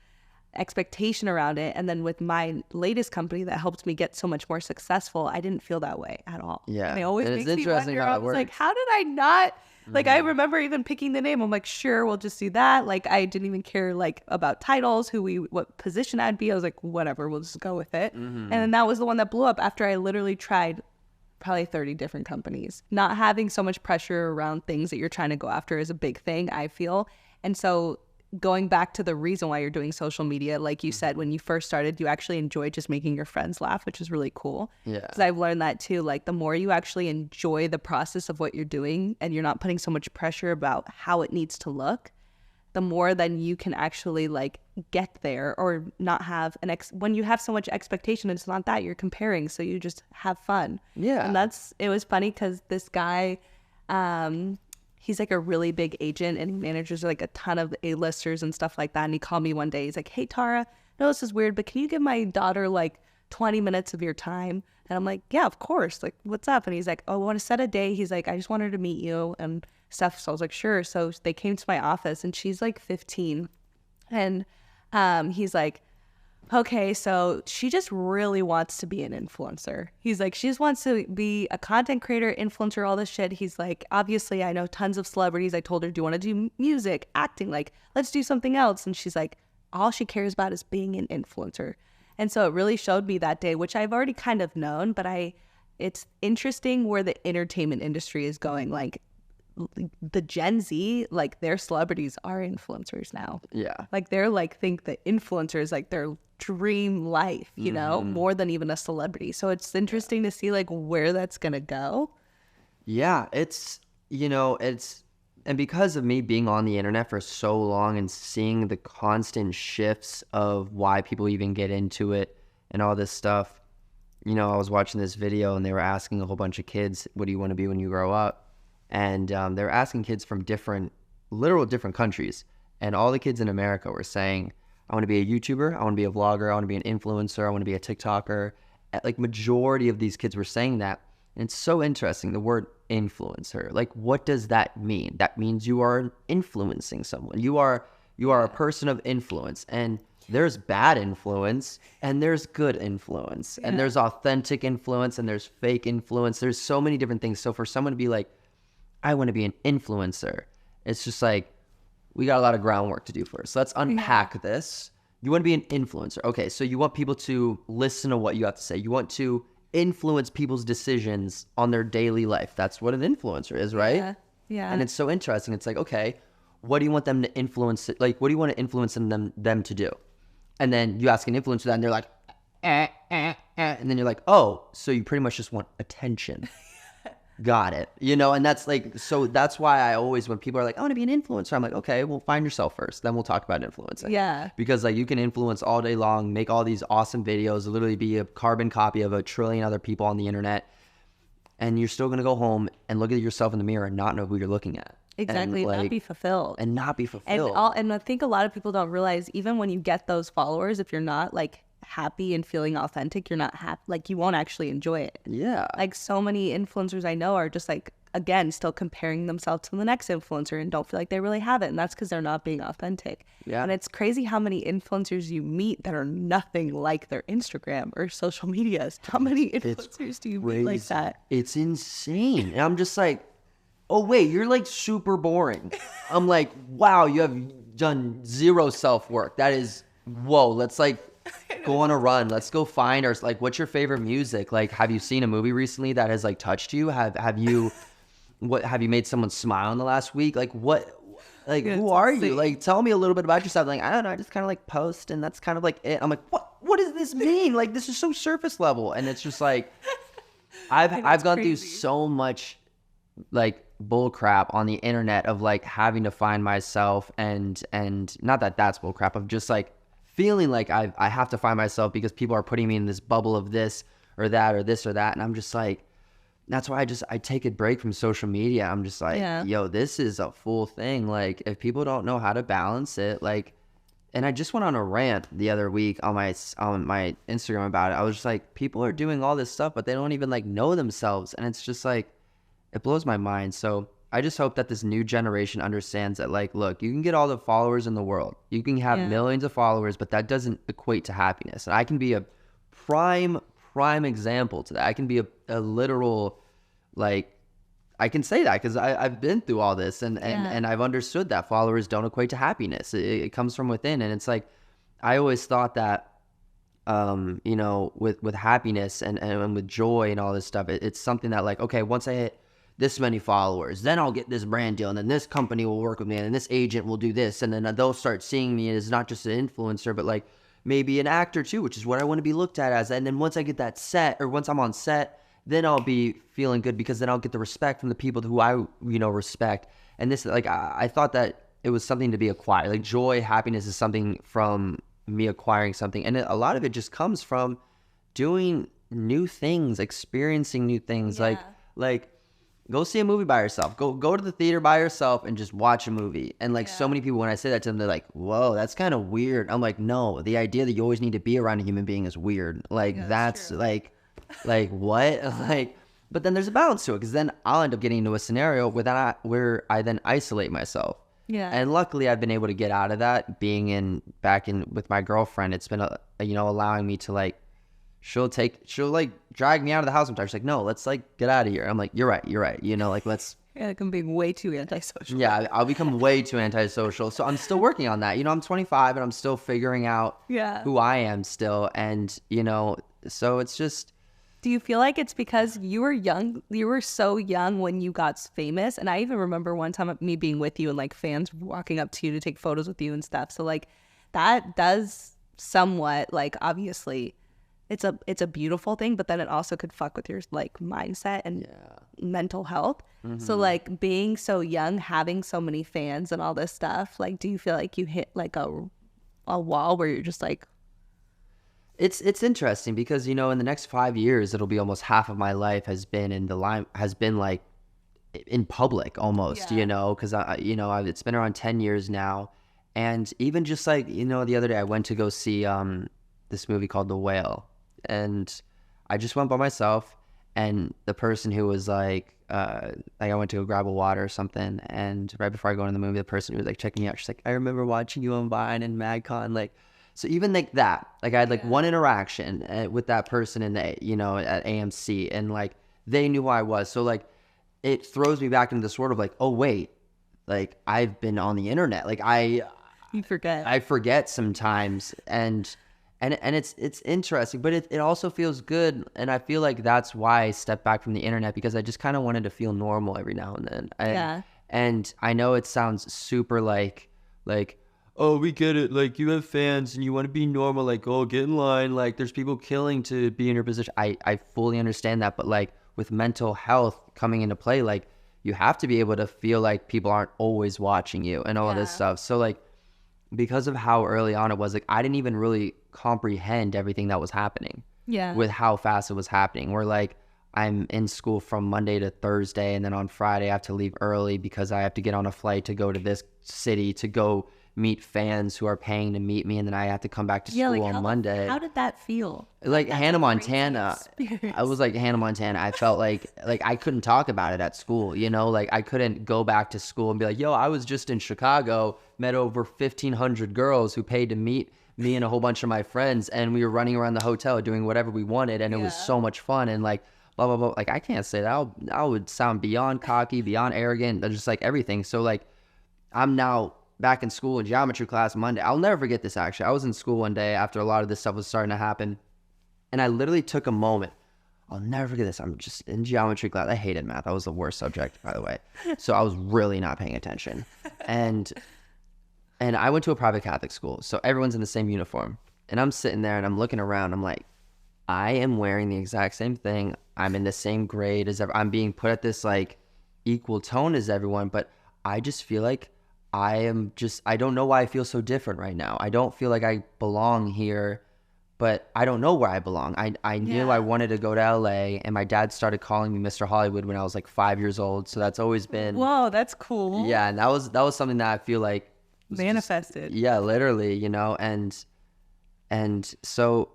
expectation around it. And then with my latest company that helped me get so much more successful, I didn't feel that way at all. Yeah. And it always And makes it's me interesting wonder, how I it was like, works. how did I not? Like, I remember even picking the name. I'm like, sure, we'll just do that. Like, I didn't even care, like, about titles, what position I'd be. I was like, whatever, we'll just go with it. And then that was the one that blew up after I literally tried probably 30 different companies. Not having so much pressure around things that you're trying to go after is a big thing, I feel. And so going back to the reason why you're doing social media, like you said, when you first started, you actually enjoyed just making your friends laugh, which is really cool. Yeah. Because I've learned that too. Like the more you actually enjoy the process of what you're doing and you're not putting so much pressure about how it needs to look, the more then you can actually like get there or not have when you have so much expectation, it's not that you're comparing. So you just have fun. Yeah. And it was funny because this guy, he's like a really big agent and he manages like a ton of A-listers and stuff like that. And he called me one day. He's like, hey, Tara, I know this is weird, but can you give my daughter like 20 minutes of your time? And I'm like, yeah, of course. Like, what's up? And he's like, oh, I want to set a day. He's like, I just want her to meet you and stuff. So I was like, sure. So they came to my office and she's like 15. And he's like, okay, so she just really wants to be an influencer. He's like, she just wants to be a content creator, influencer, all this shit. He's like, obviously, I know tons of celebrities. I told her, do you want to do music, acting? Like, let's do something else. And she's like, all she cares about is being an influencer. And so it really showed me that day, which I've already kind of known, but it's interesting where the entertainment industry is going. Like, the Gen Z, like their celebrities are influencers now. Yeah. Like they're like, think the influencers, like their dream life, you know, more than even a celebrity. So it's interesting to see like where that's going to go. Yeah. And because of me being on the internet for so long and seeing the constant shifts of why people even get into it and all this stuff, I was watching this video and they were asking a whole bunch of kids, what do you want to be when you grow up? And they were asking kids from different countries. And all the kids in America were saying, I want to be a YouTuber, I want to be a vlogger, I want to be an influencer, I want to be a TikToker. Like majority of these kids were saying that. And it's so interesting, the word influencer. Like, what does that mean? That means you are influencing someone. You are a person of influence. And there's bad influence and there's good influence. And there's authentic influence and there's fake influence. There's so many different things. So for someone to be like, I want to be an influencer, it's just like, we got a lot of groundwork to do first. Let's unpack this. You want to be an influencer. Okay, so you want people to listen to what you have to say. You want to influence people's decisions on their daily life. That's what an influencer is, right? Yeah. And it's so interesting. It's like, okay, what do you want them to influence? Like, what do you want to influence them to do? And then you ask an influencer that, and they're like, and then you're like, oh, so you pretty much just want attention. Got it. And that's like, so that's why I always, when people are like, I want to be an influencer, I'm like, okay, well, find yourself first. Then we'll talk about influencing. Yeah. Because like you can influence all day long, make all these awesome videos, literally be a carbon copy of a trillion other people on the internet. And you're still going to go home and look at yourself in the mirror and not know who you're looking at. Exactly. And, like, not be fulfilled. And not be fulfilled. And I think a lot of people don't realize, even when you get those followers, if you're not like happy and feeling authentic, you're not happy, like you won't actually enjoy it. Yeah. Like so many influencers I know are just like, again, still comparing themselves to the next influencer and don't feel like they really have it. And that's because they're not being authentic. Yeah. And it's crazy how many influencers you meet that are nothing like their Instagram or social medias. How many influencers do you meet like that? It's insane. And I'm just like, oh, wait, you're like super boring. I'm like, wow, you have done zero self-work. That is, whoa, let's like go on a run. Let's go find our, like, what's your favorite music? Like, have you seen a movie recently that has like touched you? Have you made someone smile in the last week? Like what, like who are you? Like, tell me a little bit about yourself. Like, I don't know, I just kind of like post and that's kind of like it. I'm like, what does this mean? Like, this is so surface level. And it's just like, I've gone through so much like bull crap on the internet of like having to find myself and not that that's bull crap, of just like feeling like I have to find myself because people are putting me in this bubble of this or that or this or that. And I'm just like, that's why I take a break from social media. I'm just like, yo, this is a full thing. Like, if people don't know how to balance it, like, and I just went on a rant the other week on my Instagram about it. I was just like, people are doing all this stuff, but they don't even like know themselves. And it's just like, it blows my mind. So I just hope that this new generation understands that, like, look, you can get all the followers in the world. You can have millions of followers, but that doesn't equate to happiness. And I can be a prime example to that. I can be a literal, like, I can say that because I've been through all this and I've understood that followers don't equate to happiness. It comes from within. And it's like, I always thought that, with happiness and with joy and all this stuff, it's something that like, okay, once I hit this many followers, then I'll get this brand deal, and then this company will work with me, and then this agent will do this, and then they'll start seeing me as not just an influencer, but like maybe an actor too, which is what I want to be looked at as. And then once I get that set, or once I'm on set, then I'll be feeling good because then I'll get the respect from the people who I, respect. And this, like, I thought that it was something to be acquired. Like, joy, happiness is something from me acquiring something. And a lot of it just comes from doing new things, experiencing new things. Like go see a movie by yourself. Go to the theater by yourself and just watch a movie. And like so many people, when I say that to them, they're like, whoa, that's kind of weird. I'm like, no, the idea that you always need to be around a human being is weird. Like, that's like what? Like, but then there's a balance to it, because then I'll end up getting into a scenario where I then isolate myself. Yeah. And luckily I've been able to get out of that, being back in with my girlfriend. It's been allowing me to, like, she'll like drag me out of the house sometimes. She's like, no, let's like get out of here. I'm like, you're right. Like, let's. Yeah, it can be way too antisocial. Yeah, I'll become way too antisocial. So I'm still working on that. I'm 25 and I'm still figuring out who I am still. And, so it's just. Do you feel like it's because you were young? You were so young when you got famous. And I even remember one time me being with you and like fans walking up to you to take photos with you and stuff. So like that does somewhat, like, obviously it's a beautiful thing, but then it also could fuck with your like mindset and mental health. Mm-hmm. So like being so young, having so many fans and all this stuff, like, do you feel like you hit like a wall where you're just like. It's interesting because, in the next 5 years, it'll be almost half of my life has been like in public almost, because it's been around 10 years now. And even just like, the other day I went to go see this movie called The Whale. And I just went by myself, and the person who was like I went to go grab a water or something, and right before I go into the movie, the person who was like checking me out, she's like, I remember watching you on Vine and MagCon, like, so even like that, like I had like one interaction with that person in the, at AMC, and like they knew who I was. So like it throws me back into this world of like, oh wait, like I've been on the internet. Like You forget. I forget sometimes, and it's interesting, but it also feels good, and I feel like that's why I stepped back from the internet, because I just kind of wanted to feel normal every now and then. And I know it sounds super like oh, we get it, like you have fans and you want to be normal, like, oh, get in line, like there's people killing to be in your position. I fully understand that, but like with mental health coming into play, like you have to be able to feel like people aren't always watching you and all this stuff. So like, because of how early on it was, like I didn't even really comprehend everything that was happening with how fast it was happening. We're like, I'm in school from Monday to Thursday, and then on Friday I have to leave early because I have to get on a flight to go to this city to go meet fans who are paying to meet me, and then I have to come back to school on Monday. How did that feel? Like Hannah Montana, I was like Hannah Montana. I felt like I couldn't talk about it at school, like I couldn't go back to school and be like, yo, I was just in Chicago, met over 1,500 girls who paid to meet me and a whole bunch of my friends, and we were running around the hotel doing whatever we wanted, and it was so much fun, and like blah blah blah. Like I can't say that. I would sound beyond cocky, beyond arrogant, just like everything. So like I'm now back in school in geometry class Monday. I'll never forget this, actually. I was in school one day after a lot of this stuff was starting to happen, and I literally took a moment. I'll never forget this. I'm just in geometry class. I hated math. That was the worst subject, by the way. So I was really not paying attention. And I went to a private Catholic school, so everyone's in the same uniform. And I'm sitting there and I'm looking around. I'm like, I am wearing the exact same thing. I'm in the same grade as I'm being put at this like equal tone as everyone, but I just feel like I don't know why I feel so different right now. I don't feel like I belong here, but I don't know where I belong. I knew I wanted to go to LA, and my dad started calling me Mr. Hollywood when I was like 5 years old. So that's always been, whoa, that's cool. Yeah, and that was something that I feel like manifested. Literally, and so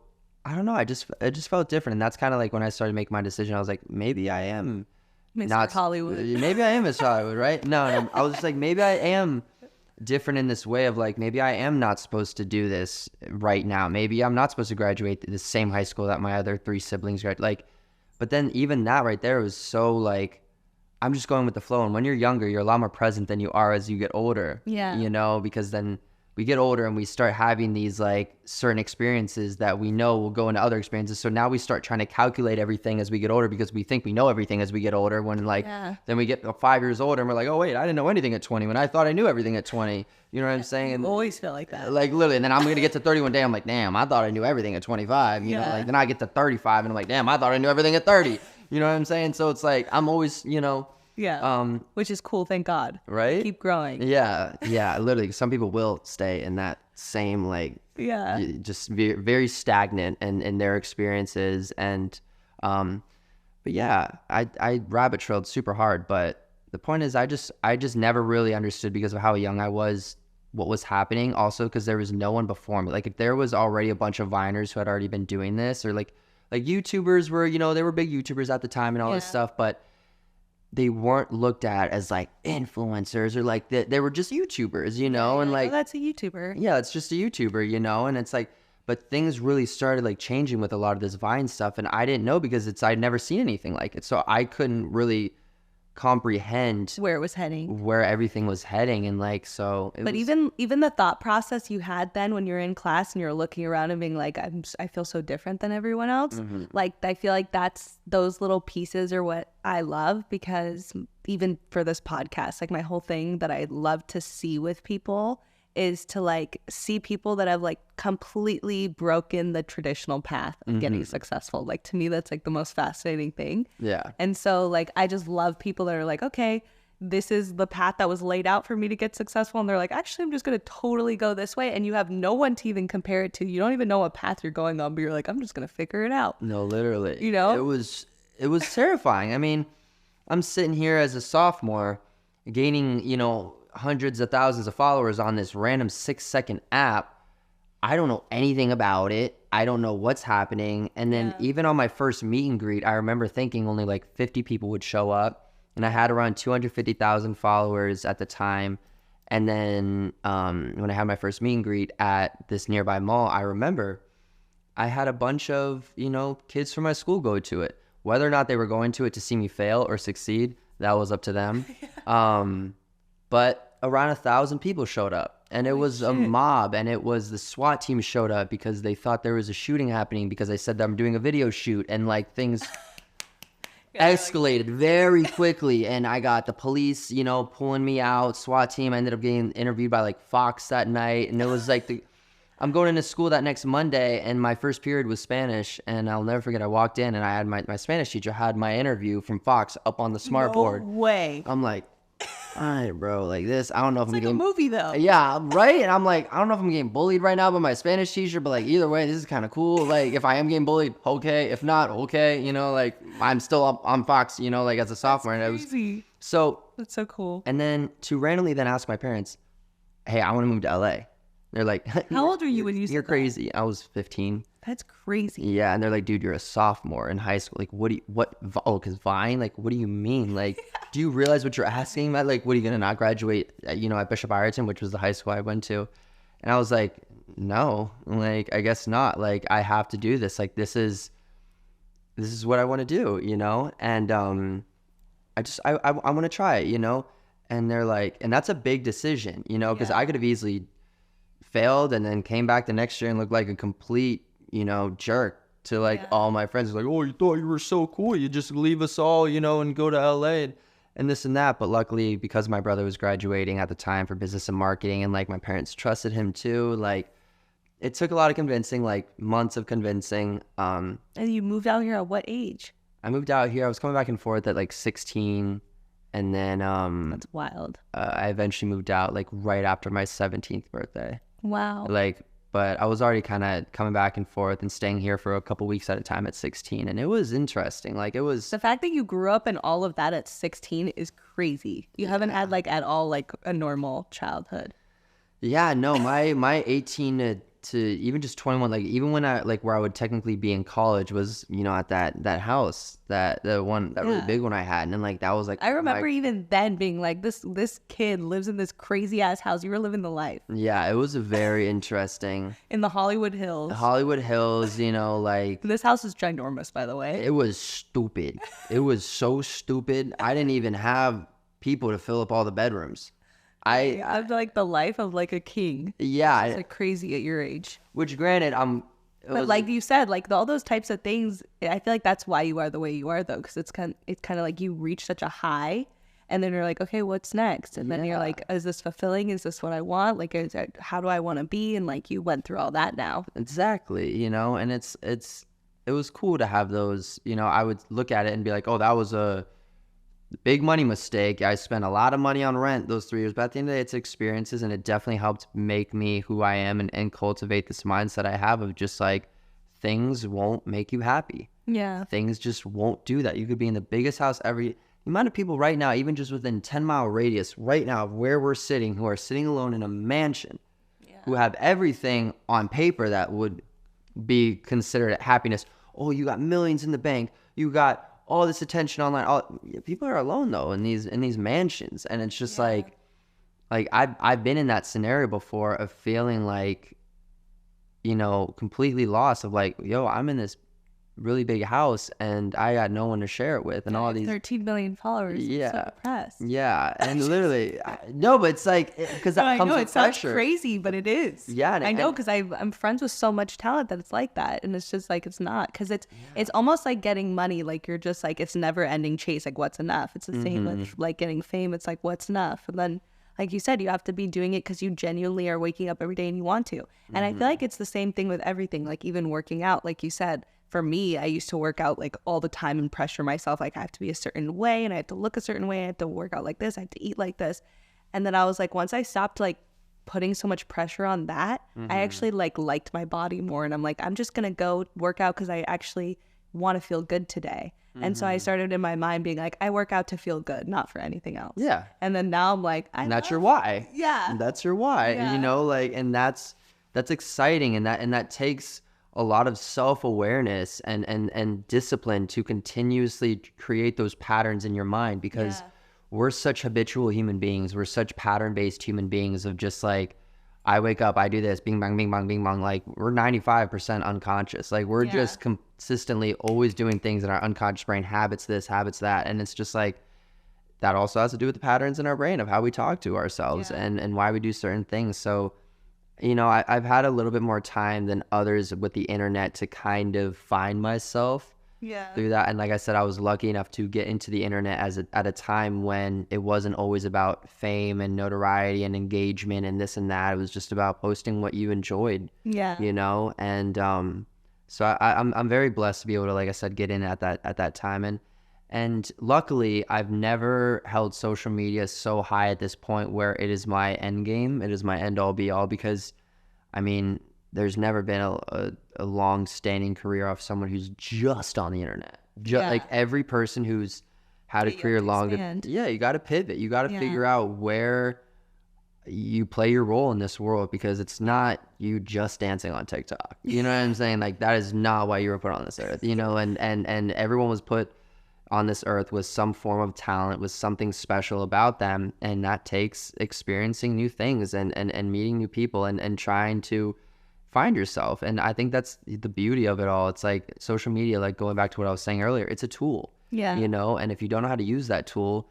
I don't know. It just felt different, and that's kind of like when I started making my decision. I was like, maybe I am Mr. Hollywood. Maybe I am Mr. Hollywood, right? No, I was just like, maybe I am different in this way of like, maybe I am not supposed to do this right now. Maybe I'm not supposed to graduate the same high school that my other 3 siblings graduated. Like, but then even that right there was so like, I'm just going with the flow. And when you're younger, you're a lot more present than you are as you get older. Yeah. Because then we get older and we start having these like certain experiences that we know will go into other experiences. So now we start trying to calculate everything as we get older, because we think we know everything as we get older, when like then we get 5 years older and we're like, oh wait, I didn't know anything at 20 when I thought I knew everything at 20. You know what I'm saying? And you always feel like that. Like literally, and then I'm gonna get to 30 one day, I'm like, damn, I thought I knew everything at 25. You know, like then I get to 35 and I'm like, damn, I thought I knew everything at 30. You know what I'm saying? So it's like I'm always, which is cool, thank God. Right? Keep growing. Yeah, literally. Some people will stay in that same like just very stagnant in their experiences, and but yeah, I rabbit trailed super hard, but the point is I just never really understood, because of how young I was, what was happening. Also because there was no one before me. Like if there was already a bunch of Viners who had already been doing this, or like YouTubers were, they were big YouTubers at the time and all this stuff, but they weren't looked at as like influencers, or like they were just YouTubers, and like, oh, that's a YouTuber. Yeah, it's just a YouTuber, and it's like, but things really started like changing with a lot of this Vine stuff, and I didn't know, because I'd never seen anything like it, so I couldn't really comprehend where it was heading, where everything was heading, and like, so but even the thought process you had then when you're in class and you're looking around and being like, I feel so different than everyone else. Like I feel like those little pieces are what I love, because even for this podcast, like my whole thing that I love to see with people is to like see people that have like completely broken the traditional path of getting successful. Like to me, that's like the most fascinating thing. Yeah. And so like I just love people that are like, okay, this is the path that was laid out for me to get successful, and they're like, actually I'm just gonna totally go this way, and you have no one to even compare it to. You don't even know what path you're going on, but you're like, I'm just gonna figure it out. No, literally. It was terrifying. I mean, I'm sitting here as a sophomore gaining, hundreds of thousands of followers on this random 6-second app. I don't know anything about it. I don't know what's happening. And then even on my first meet and greet, I remember thinking only like 50 people would show up. And I had around 250,000 followers at the time. And then when I had my first meet and greet at this nearby mall, I remember I had a bunch of, kids from my school go to it. Whether or not they were going to it to see me fail or succeed, that was up to them. But around 1,000 people showed up. And it was a mob, and it was the SWAT team showed up because they thought there was a shooting happening because I said that I'm doing a video shoot, and like things escalated very quickly. And I got the police, pulling me out, SWAT team. I ended up getting interviewed by like Fox that night, and it was like I'm going into school that next Monday, and my first period was Spanish, and I'll never forget. I walked in, and I had my Spanish teacher had my interview from Fox up on the smart board. No way. I'm like, all right, bro, like this, I don't know if It's I'm like getting... a movie, though. Yeah, right? And I'm like, I don't know if I'm getting bullied right now by my Spanish teacher, but like either way, this is kind of cool. Like if I am getting bullied, okay. If not, okay. Like I'm still up on Fox, like as a sophomore. That's And crazy. that's so cool. And then to randomly then ask my parents, hey, I want to move to LA. They're like, How old were you when you said You're that? crazy. I was 15. That's crazy. Yeah, and they're like, dude, you're a sophomore in high school. Like, because Vine? Like, what do you mean? Like, do you realize what you're asking? Like, what are you going to not graduate, at Bishop Ireton, which was the high school I went to? And I was like, no, like, I guess not. Like, I have to do this. Like, this is what I want to do, And I want to try it, And they're like, and that's a big decision, because I could have easily failed and then came back the next year and looked like a complete jerk to like all my friends. Like, oh, you thought you were so cool, you just leave us all, and go to LA and this and that. But luckily, because my brother was graduating at the time for business and marketing, and like my parents trusted him too, like it took a lot of convincing, like months of convincing. And you moved out here at what age? I moved out here, I was coming back and forth at like 16, and then That's wild. I eventually moved out like right after my 17th birthday. Wow. But I was already kind of coming back and forth and staying here for a couple weeks at a time at 16. And it was interesting. Like, it was... The fact that you grew up in all of that at 16 is crazy. You haven't had, like, at all, like, a normal childhood. Yeah, no, my 18 to even just 21, like, even when I, like, where I would technically be in college was, at that house, the really big one I had. And then, like, that was, like... I remember even then being like, this kid lives in this crazy-ass house. You were living the life. Yeah, it was a very interesting... In the Hollywood Hills. Hollywood Hills, like... This house is ginormous, by the way. It was stupid. It was so stupid. I didn't even have people to fill up all the bedrooms. I have like the life of like a king. Yeah. It's like crazy at your age. Which granted, but like you said, like all those types of things, I feel like that's why you are the way you are though. Cause it's kind of like you reach such a high and then you're like, okay, what's next? And then you're like, is this fulfilling? Is this what I want? Like, how do I want to be? And like, you went through all that now. Exactly. And it was cool to have those, I would look at it and be like, oh, that was a big money mistake. I spent a lot of money on rent those 3 years, but at the end of the day, it's experiences, and it definitely helped make me who I am and cultivate this mindset I have of just like, things won't make you happy. Yeah. Things just won't do that. You could be in the biggest house ever. The amount of people right now, even just within 10-mile radius right now of where we're sitting, who are sitting alone in a mansion, who have everything on paper that would be considered happiness. Oh, you got millions in the bank. You got all this attention online. People are alone though in these mansions, and it's just like I've been in that scenario before of feeling like, completely lost. Of like, yo, I'm in this really big house and I got no one to share it with, and all these 13 million followers. Yeah, I'm so depressed. Yeah, and literally, no, but it's like because that comes with pressure. Sounds crazy, but it is. Yeah, I know because I'm friends with so much talent that it's like that, and it's just like it's not because it's almost like getting money. Like you're just like it's never ending chase. Like what's enough? It's the same with like getting fame. It's like what's enough, and then. Like you said, you have to be doing it because you genuinely are waking up every day and you want to. And I feel like it's the same thing with everything, like even working out. Like you said, for me, I used to work out like all the time and pressure myself. Like I have to be a certain way and I have to look a certain way. I have to work out like this. I have to eat like this. And then I was like, once I stopped like putting so much pressure on that, I actually liked my body more. And I'm like, I'm just going to go work out because I actually want to feel good today. And so I started in my mind being like, I work out to feel good, not for anything else. Yeah. And then now I'm like, And that's your why. Yeah. That's your why. Yeah. You know, like, and that's exciting, and that takes a lot of self-awareness and discipline to continuously create those patterns in your mind, because we're such habitual human beings. We're such pattern-based human beings of just like, I wake up, I do this, bing, bang, bing, bang, bing, bang. Like, we're 95% unconscious. Like, we're just consistently always doing things in our unconscious brain, habits this, habits that. And it's just like, that also has to do with the patterns in our brain of how we talk to ourselves and why we do certain things. So, you know, I've had a little bit more time than others with the internet to kind of find myself through that. And like I said, I was lucky enough to get into the internet at a time when it wasn't always about fame and notoriety and engagement and this and that. It was just about posting what you enjoyed, you know? And so I'm very blessed to be able to, like I said, get in at that time. And luckily, I've never held social media so high at this point where it is my end game. It is my end all be all, because, I mean, there's never been a long-standing career of someone who's just on the internet. Like, every person who's had a career longer, you got to pivot. You got to figure out where you play your role in this world, because it's not you just dancing on TikTok. You know what I'm saying? Like, that is not why you were put on this earth, you know? And everyone was put on this earth with some form of talent, with something special about them, and that takes experiencing new things and meeting new people and trying to find yourself. And I think that's the beauty of it all. It's like social media, like going back to what I was saying earlier, it's a tool, you know, and if you don't know how to use that tool,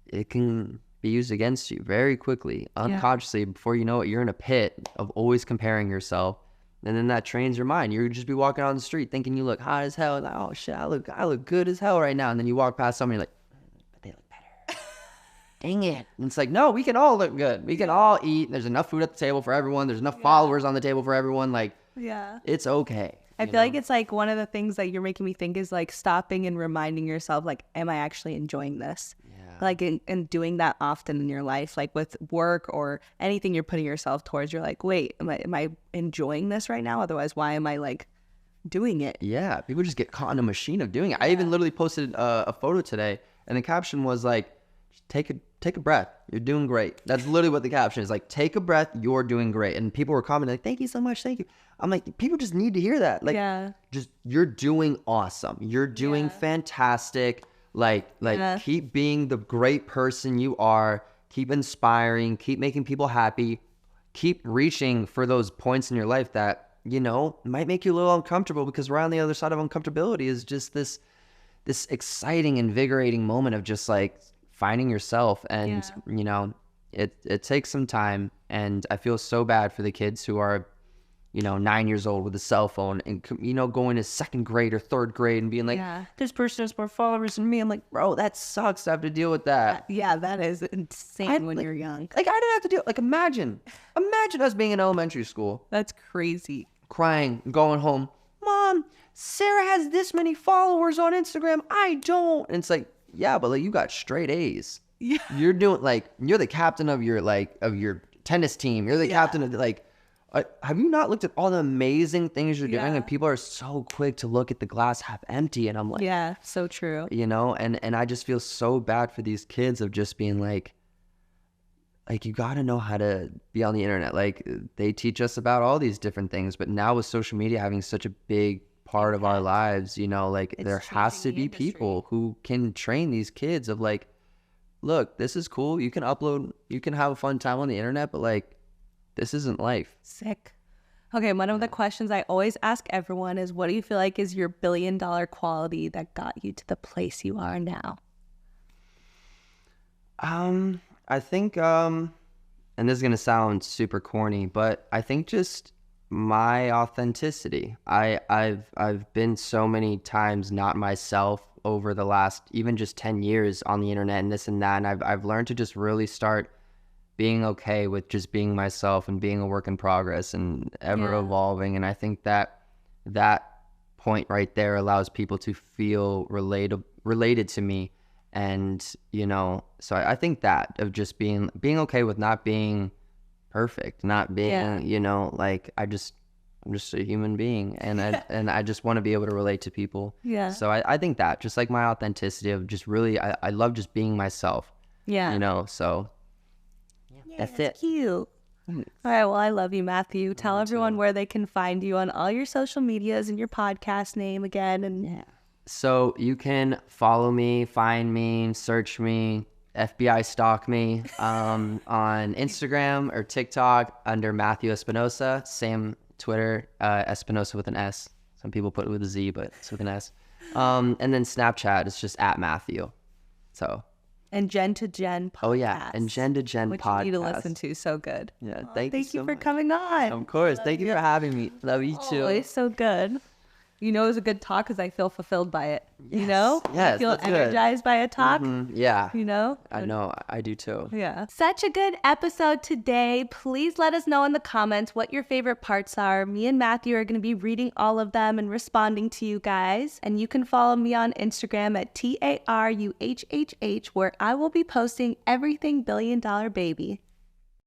it can be used against you very quickly, unconsciously. Before you know it, you're in a pit of always comparing yourself. And then that trains your mind. You just be walking on the street thinking you look hot as hell. Like, oh shit, I look good as hell right now. And then you walk past somebody, you're like, but they look better. Dang it. And it's like, no, we can all look good. We can all eat. There's enough food at the table for everyone. There's enough followers on the table for everyone. Like, it's okay. I feel like it's like one of the things that you're making me think is like stopping and reminding yourself, like, am I actually enjoying this? Like, and doing that often in your life, like with work or anything you're putting yourself towards, you're like, wait, am I enjoying this right now? Otherwise, why am I like doing it? Yeah, people just get caught in a machine of doing it. I even literally posted a photo today, and the caption was like, take a breath. You're doing great. That's literally what the caption is. Like, take a breath. You're doing great. And people were commenting like, thank you so much. Thank you. I'm like, people just need to hear that. Like, just, you're doing awesome. You're doing fantastic. Like keep being the great person you are. Keep inspiring. Keep making people happy. Keep reaching for those points in your life that, you know, might make you a little uncomfortable, because right on the other side of uncomfortability is just this exciting, invigorating moment of just like finding yourself. And, you know, it takes some time. And I feel so bad for the kids who are, you know, 9 years old with a cell phone and, you know, going to second grade or third grade and being like, this person has more followers than me. I'm like, bro, that sucks to have to deal with that. That is insane when you're young. Like, I didn't have to deal. Like, imagine us being in elementary school. That's crazy. Crying, going home. Mom, Sarah has this many followers on Instagram. I don't. And it's like, yeah, but like, you got straight A's. Yeah. You're doing, like, you're the captain of your tennis team. You're the captain of have you not looked at all the amazing things you're doing? And people are so quick to look at the glass half empty. And I'm like, so true. You know, and I just feel so bad for these kids of just being like, you got to know how to be on the internet. Like, they teach us about all these different things, but now with social media having such a big part of our lives, you know, like, there has to be people who can train these kids of like, look, this is cool. You can upload, you can have a fun time on the internet, but like, this isn't life. Sick. Okay, one of the questions I always ask everyone is, what do you feel like is your $1 billion quality that got you to the place you are now? I think, and this is going to sound super corny, but I think just my authenticity. I've been so many times not myself over the last even just 10 years on the internet and this and that, and I've learned to just really start being okay with just being myself and being a work in progress and ever evolving. And I think that point right there allows people to feel related to me. And, you know, so I think that of just being okay with not being perfect, not being, you know, like, I'm just a human being, and I just want to be able to relate to people. Yeah. So I think that just like my authenticity of just really, I love just being myself. Yeah. You know, so that's it. Cute. All right. Well, I love you, Matthew. Tell everyone where they can find you on all your social medias and your podcast name again. And So you can follow me, find me, search me, FBI stalk me on Instagram or TikTok under Matthew Espinosa. Same Twitter, Espinosa with an S. Some people put it with a Z, but it's with an S. And then Snapchat is just at Matthew. So. And Gen to Gen podcast. Oh yeah, and Gen to Gen which podcast. you need to listen to. So good. Yeah, Thank you so for much. coming on. Of course. Thank you for having me. Love you too. Oh, it's so good. You know, it was a good talk because I feel fulfilled by it. You Yes. know? Yes, I feel that's good. energized by a talk. Yeah. You know? I know. I do too. Yeah. Such a good episode today. Please let us know in the comments what your favorite parts are. Me and Matthew are going to be reading all of them and responding to you guys. And you can follow me on Instagram at TARUHHH, where I will be posting everything $1 Billion Baby.